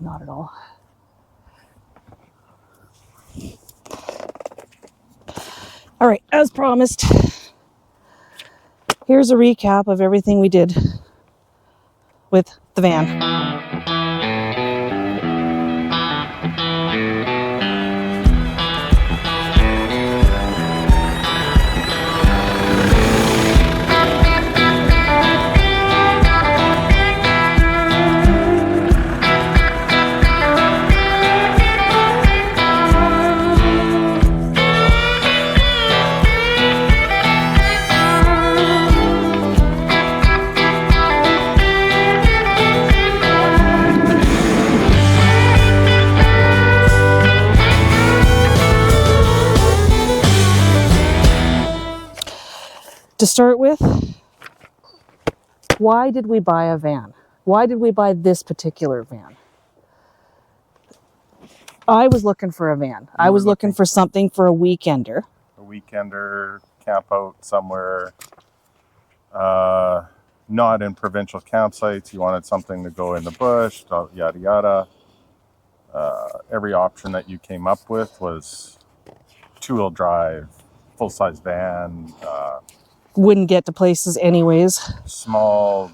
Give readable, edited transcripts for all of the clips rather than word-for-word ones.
not at all. All right, as promised, here's a recap of everything we did with the van. To start with, why did we buy a van? Why did we buy this particular van? I was looking for a van. I was looking for something for a weekender. A weekender, camp out somewhere, not in provincial campsites. You wanted something to go in the bush, yada yada. Every option that you came up with was two-wheel drive, full-size van. Wouldn't get to places anyways. Small,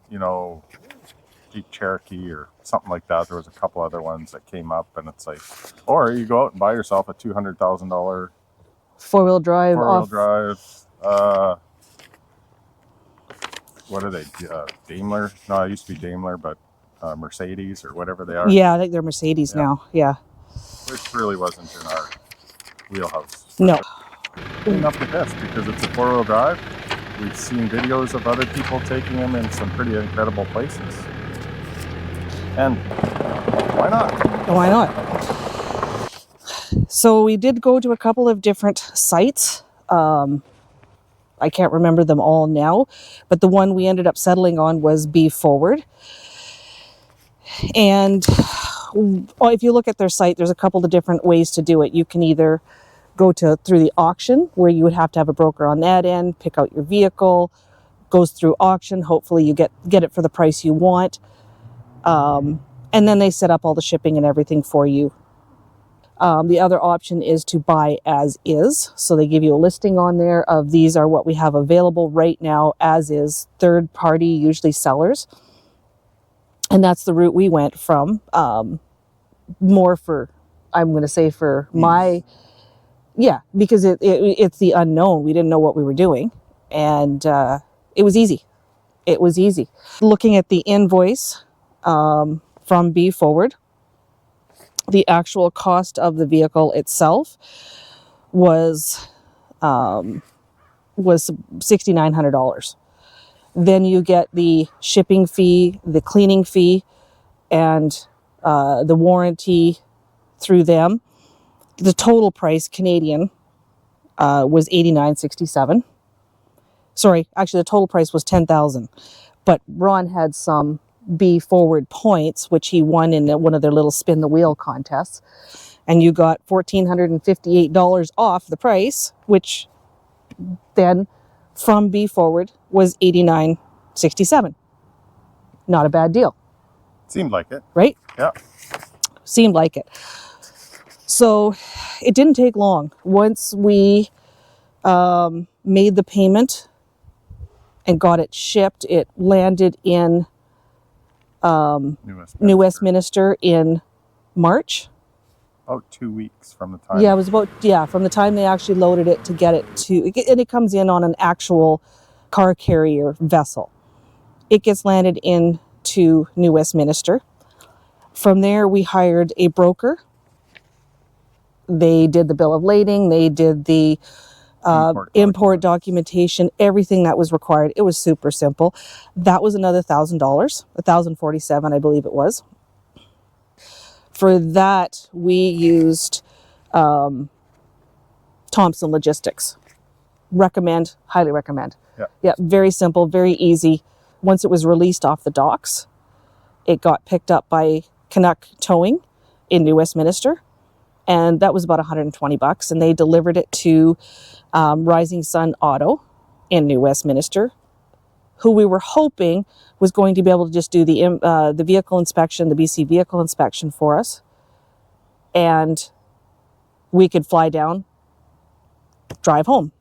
you know, Jeep Cherokee or something like that. There was a couple other ones that came up, and it's like, or you go out and buy yourself a $200,000 four-wheel drive. What are they? Daimler? No, it used to be Daimler, but Mercedes or whatever they are. Yeah, I think they're Mercedes now. Yeah. Which really wasn't in our wheelhouse. No. Enough with this because it's a four-wheel drive. We've seen videos of other people taking them in some pretty incredible places. And why not? Why not? So we did go to a couple of different sites. I can't remember them all now, but the one we ended up settling on was Be Forward. And if you look at their site, there's a couple of different ways to do it. You can either go through the auction, where you would have to have a broker on that end, pick out your vehicle, goes through auction. Hopefully you get it for the price you want. And then they set up all the shipping and everything for you. The other option is to buy as is. So they give you a listing on there of these are what we have available right now as is, third party, usually sellers. And that's the route we went from, more for, I'm going to say for my, yeah, because it's the unknown. We didn't know what we were doing. And it was easy. It was easy. Looking at the invoice from Be Forward, the actual cost of the vehicle itself was $6,900. Then you get the shipping fee, the cleaning fee, and the warranty through them. The total price Canadian was $89.67. Sorry, actually the total price was $10,000. But Ron had some Be Forward points, which he won in one of their little spin the wheel contests. And you got $1,458 off the price, which then from Be Forward was $89.67. Not a bad deal. Seemed like it. Right? Yeah. Seemed like it. So it didn't take long. Once we made the payment and got it shipped, it landed in New Westminster in March. About 2 weeks from the time. Yeah, it was from the time they actually loaded it to get it to, and it comes in on an actual car carrier vessel. It gets landed into New Westminster. From there, we hired a broker. They did the bill of lading. They did the import documentation, everything that was required. It was super simple. That was another $1,000, $1,047, I believe it was. For that, we used Thompson Logistics. Recommend, highly recommend. Yeah, very simple, very easy. Once it was released off the docks, it got picked up by Canuck Towing in New Westminster. And that was about $120, and they delivered it to Rising Sun Auto in New Westminster who we were hoping was going to be able to just do the vehicle inspection, the BC vehicle inspection for us, and we could fly down, drive home.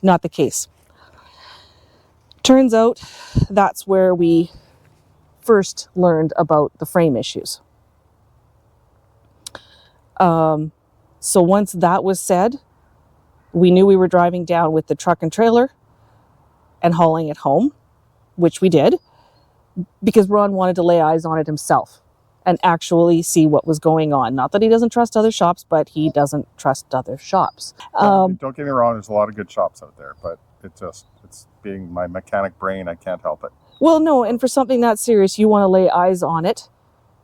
Not the case. Turns out that's where we first learned about the frame issues. So once that was said, we knew we were driving down with the truck and trailer and hauling it home, which we did, because Ron wanted to lay eyes on it himself and actually see what was going on. Not that he doesn't trust other shops, but he doesn't trust other shops. Don't get me wrong, there's a lot of good shops out there, but it's being my mechanic brain, I can't help it. Well, no, and for something that serious, you want to lay eyes on it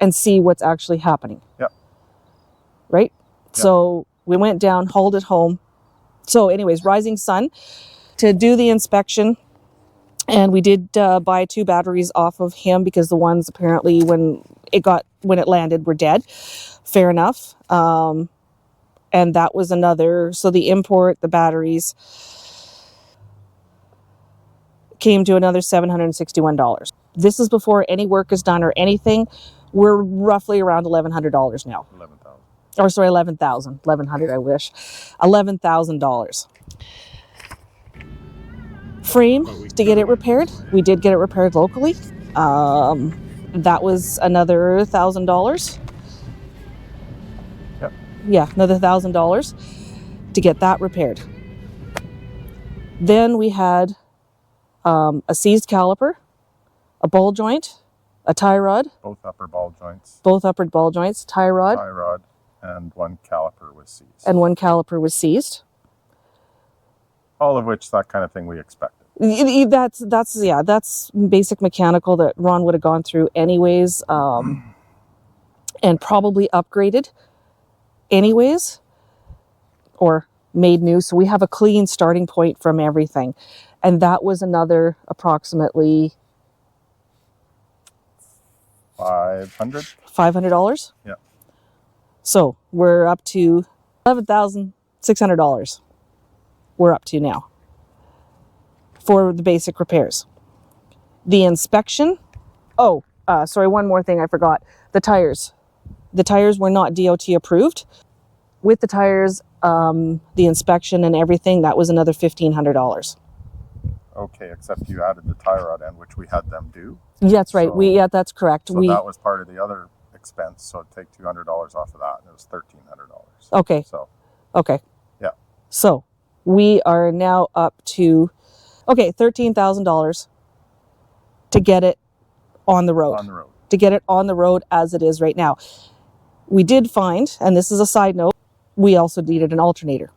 and see what's actually happening. Yep. Right? Yep. So we went down, hauled it home. So anyways, Rising Sun to do the inspection. And we did buy 2 batteries off of him because the ones apparently when it landed were dead. Fair enough. And that was another, so the import, the batteries came to another $761. This is before any work is done or anything. We're roughly around $1,100 now. 11,000. Or sorry, 11,000. 1,100, I wish. $11,000. Frame to get it repaired. We did get it repaired locally. That was another $1,000. Yep. Yeah, another $1,000 to get that repaired. Then we had a seized caliper, a ball joint, a tie rod. Both upper ball joints. Both upper ball joints, tie rod. Tie rod, and 1 caliper was seized. And 1 caliper was seized. All of which, that kind of thing we expected. That's basic mechanical that Ron would have gone through anyways, and probably upgraded anyways, or made new. So we have a clean starting point from everything. And that was another approximately $500. Yeah. So we're up to $11,600. We're up to now for the basic repairs. The inspection. Oh, sorry, one more thing I forgot. The tires. The tires were not DOT approved. With the tires, the inspection and everything, that was another $1,500. Okay, except you added the tie rod end, which we had them do. That's right. So, that's correct. So that was part of the other expense. So take $200 off of that, and it was $1,300. Okay. So. Okay. Yeah. So we are now up to, $13,000 to get it on the road. On the road. To get it on the road as it is right now. We did find, and this is a side note, we also needed an alternator.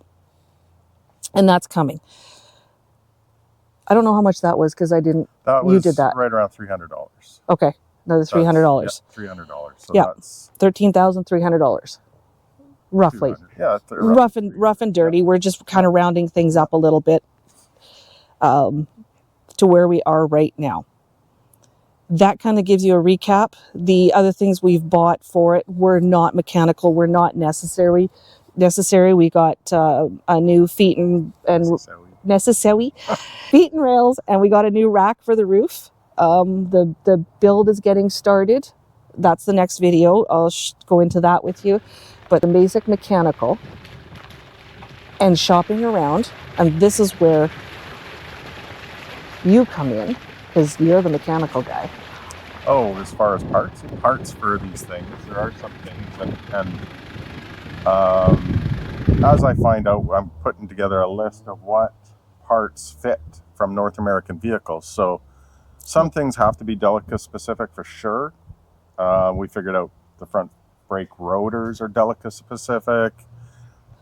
And that's coming. I don't know how much that was because I didn't. You did that. Right around $300. Okay, another $300. Yeah, $300. So yeah, that's $13,300, roughly. Yeah, rough and dirty. Yeah. We're just kind of rounding things up a little bit to where we are right now. That kind of gives you a recap. The other things we've bought for it were not mechanical. Were not necessary. We got a new feet and necessary feet and rails, and we got a new rack for the roof. The build is getting started. That's the next video. I'll go into that with you. But the basic mechanical and shopping around, and this is where you come in because you're the mechanical guy. Oh, as far as parts for these things, there are some things, and as I find out, I'm putting together a list of what parts fit from North American vehicles. So some things have to be Delica specific for sure. We figured out the front brake rotors are Delica specific,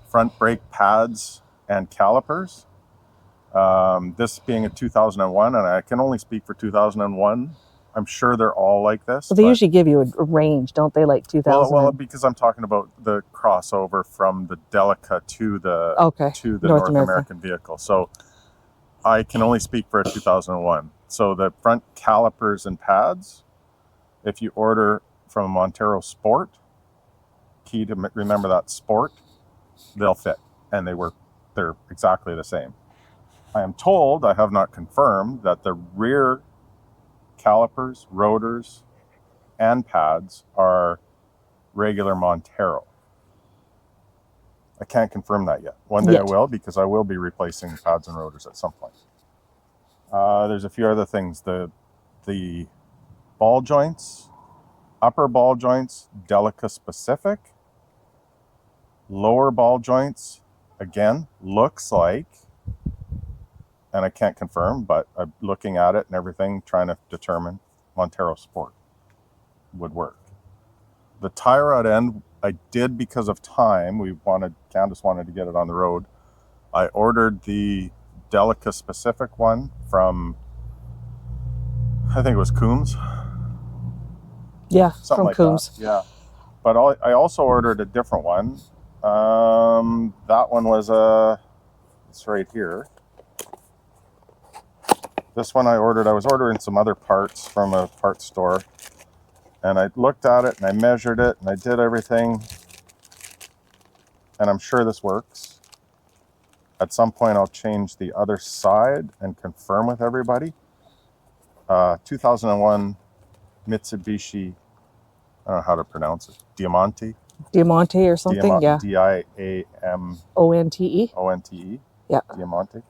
front brake pads and calipers. This being a 2001, and I can only speak for 2001. I'm sure they're all like this. Well, they usually give you a range, don't they? Like 2000. Well, because I'm talking about the crossover from the Delica to the North American vehicle. So I can only speak for a 2001. So the front calipers and pads, if you order from a Montero Sport, key to remember that Sport, they'll fit, and they're exactly the same. I am told, I have not confirmed, that the rear calipers, rotors, and pads are regular Montero. I can't confirm that yet. One day I will, because I will be replacing pads and rotors at some point. There's a few other things. The ball joints, upper ball joints, Delica specific. Lower ball joints, again, looks like, and I can't confirm, but I'm looking at it and everything, trying to determine Montero Sport would work. The tie rod end, I did because of time. Candace wanted to get it on the road. I ordered the Delica specific one from, I think it was Coombs. Yeah, something from like Coombs. that. Yeah, but I also ordered a different one. That one was it's right here. This one I was ordering some other parts from a parts store, and I looked at it and I measured it and I did everything, and I'm sure this works. At some point I'll change the other side and confirm with everybody. 2001 Mitsubishi, I don't know how to pronounce it, Diamante or something, yeah. Diamonte. Onte. Yeah. Diamante.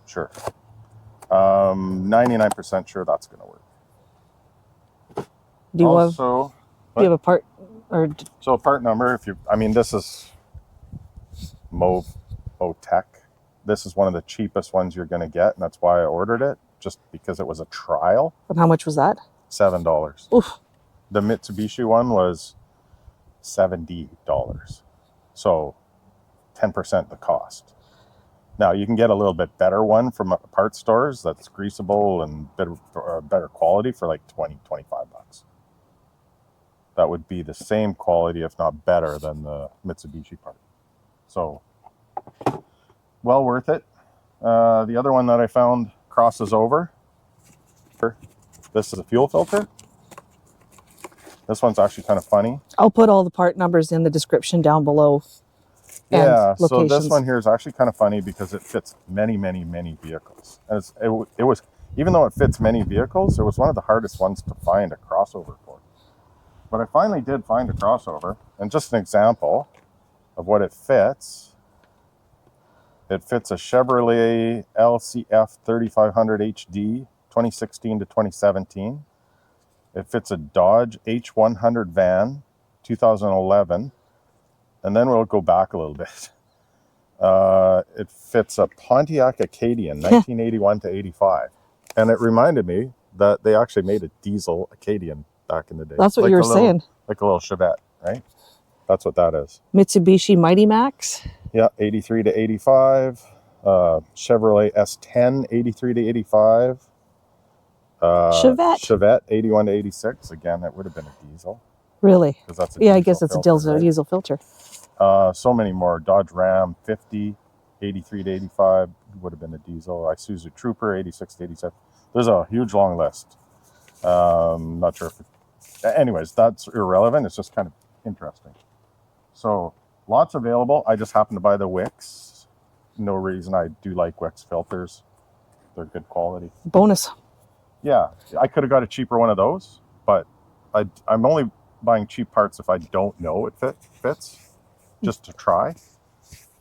Sure. 99% sure that's going to work. Do you have a part or? So a part number, this is Mevotech. This is one of the cheapest ones you're going to get, and that's why I ordered it, just because it was a trial. And how much was that? $7. Oof. The Mitsubishi one was $70. So 10% the cost. Now you can get a little bit better one from parts stores that's greasable and better quality for like $20, $25. That would be the same quality, if not better, than the Mitsubishi part. So, well worth it. The other one that I found crosses over. This is a fuel filter. This one's actually kind of funny. I'll put all the part numbers in the description down below. Yeah, so this one here is actually kind of funny because it fits many, many, many vehicles. And it was, even though it fits many vehicles, it was one of the hardest ones to find a crossover for. But I finally did find a crossover, and just an example of what it fits. It fits a Chevrolet LCF 3500 HD 2016 to 2017. It fits a Dodge H100 van 2011. And then we'll go back a little bit. It fits a Pontiac Acadian 1981 to 85. And it reminded me that they actually made a diesel Acadian back in the day. That's what you were saying. Like a little Chevette, right? That's what that is. Mitsubishi Mighty Max. Yeah, 83 to 85. Chevrolet S10, 83 to 85. Chevette, 81 to 86. Again, that would have been a diesel. Really? That's I guess it's a diesel filter. So many more. Dodge Ram, 50, 83 to 85. Would have been a diesel. Isuzu Trooper, 86 to 87. There's a huge long list. Not sure if anyways, that's irrelevant. It's just kind of interesting. So lots available. I just happened to buy the Wix. No reason. I do like Wix filters. They're good quality. Bonus. Yeah, I could have got a cheaper one of those, but I'm only buying cheap parts if I don't know it fits, just to try.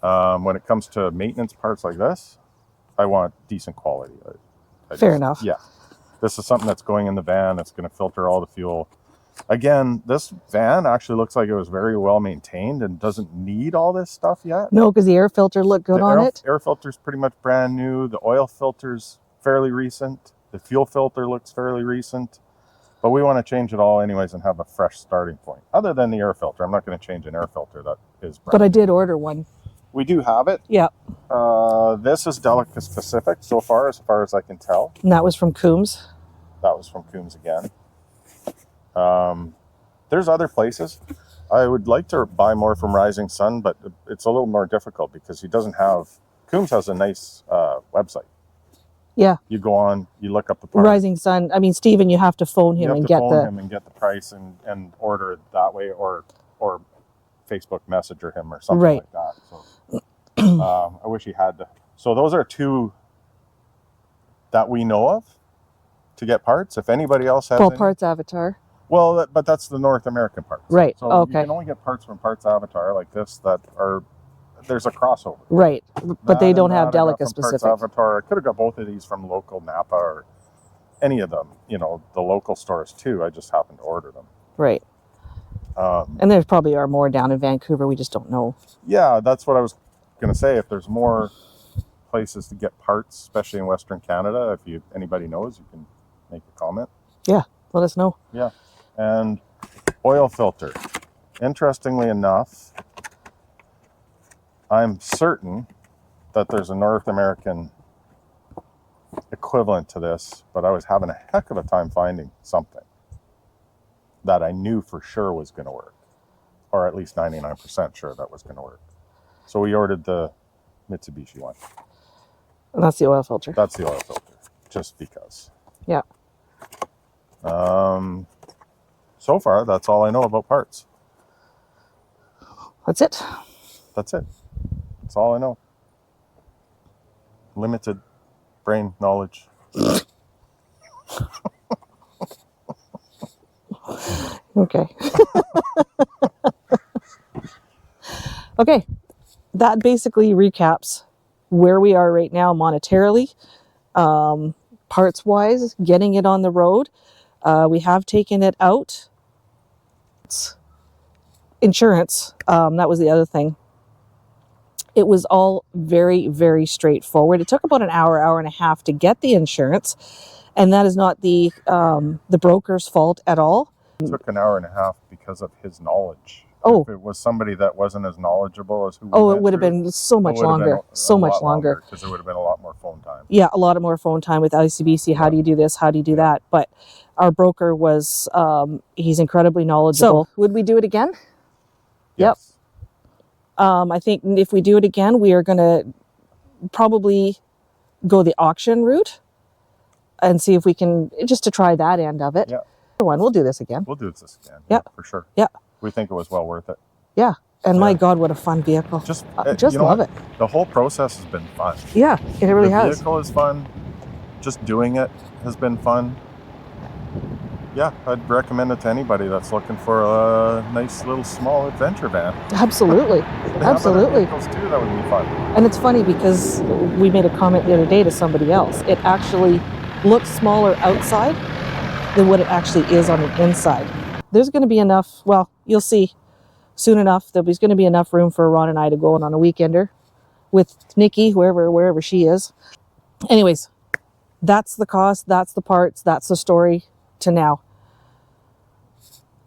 When it comes to maintenance parts like this, I want decent quality. Fair enough. Yeah, this is something that's going in the van. That's going to filter all the fuel. Again, this van actually looks like it was very well maintained and doesn't need all this stuff yet. No, because the air filter looked good on it. Air filter's pretty much brand new. The oil filter's fairly recent. The fuel filter looks fairly recent. But we want to change it all anyways and have a fresh starting point. Other than the air filter. I'm not going to change an air filter that is brand new. But I did order one. We do have it. Yeah. This is Delica specific so far as I can tell. And that was from Coombs. That was from Coombs again. There's other places. I would like to buy more from Rising Sun, but it's a little more difficult because Coombs has a nice website. Yeah. You go on, you look up the part. Rising Sun. I mean, Stephen, you have to phone him and get the price and order it that way, or Facebook Messenger him or something like that. So I wish he had to. So those are two that we know of to get parts. If anybody else has Well, any, Parts Avatar. well, but that's the North American parts. Right. So Okay. you can only get parts from Parts Avatar like this that are, there's a crossover. Right. But they don't have Delica Parts specific. Avatar. I could have got both of these from local Napa or any of them, you know, the local stores too. I just happened to order them. Right. And there probably are more down in Vancouver. We just don't know. Yeah, that's what I was going to say. If there's more places to get parts, especially in Western Canada, if anybody knows, you can make a comment. Yeah, let us know. Yeah. And oil filter. Interestingly enough, I'm certain that there's a North American equivalent to this, but I was having a heck of a time finding something that I knew for sure was going to work, or at least 99% sure that was going to work. So we ordered the Mitsubishi one. And that's the oil filter. That's the oil filter, just because. Yeah. So far, that's all I know about parts. That's it. That's it. That's all I know. Limited brain knowledge. Okay. Okay. That basically recaps where we are right now monetarily, parts wise, getting it on the road. We have taken it out. It's insurance. That was the other thing. It was all very, very straightforward. It took about an hour, hour and a half to get the insurance. And that is not the broker's fault at all. It took an hour and a half because of his knowledge. Oh. If it was somebody that wasn't as knowledgeable as who we Oh, went it would have through, been so much it would have longer. been So much longer. because there would have been a lot more phone time. Yeah, a lot of more phone time with ICBC. How do you do this? How do you do that? But our broker was, he's incredibly knowledgeable. So, would we do it again? Yes. Yep. I think if we do it again, we are going to probably go the auction route and see if we can, just to try that end of it. Yeah. We'll do this again. We'll do this again. Yep. Yeah, for sure. Yeah. We think it was well worth it. Yeah. And my Yeah. God, what a fun vehicle. Just you know love it. The whole process has been fun. Yeah, it really has. The vehicle is fun. Just doing it has been fun. Yeah, I'd recommend it to anybody that's looking for a nice little small adventure van. Absolutely. Absolutely. Vehicles too, that would be fun. And it's funny because we made a comment the other day to somebody else. It actually looks smaller outside than what it actually is on the inside. There's going to be enough, well, you'll see soon enough, there's going to be enough room for Ron and I to go on a weekender with Nikki, wherever she is. Anyways, that's the cost, that's the parts, that's the story to now.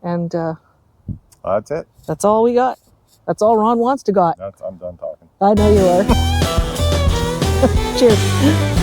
And That's it. that's all we got. That's all Ron wants to got. I'm done talking. I know you are. Cheers.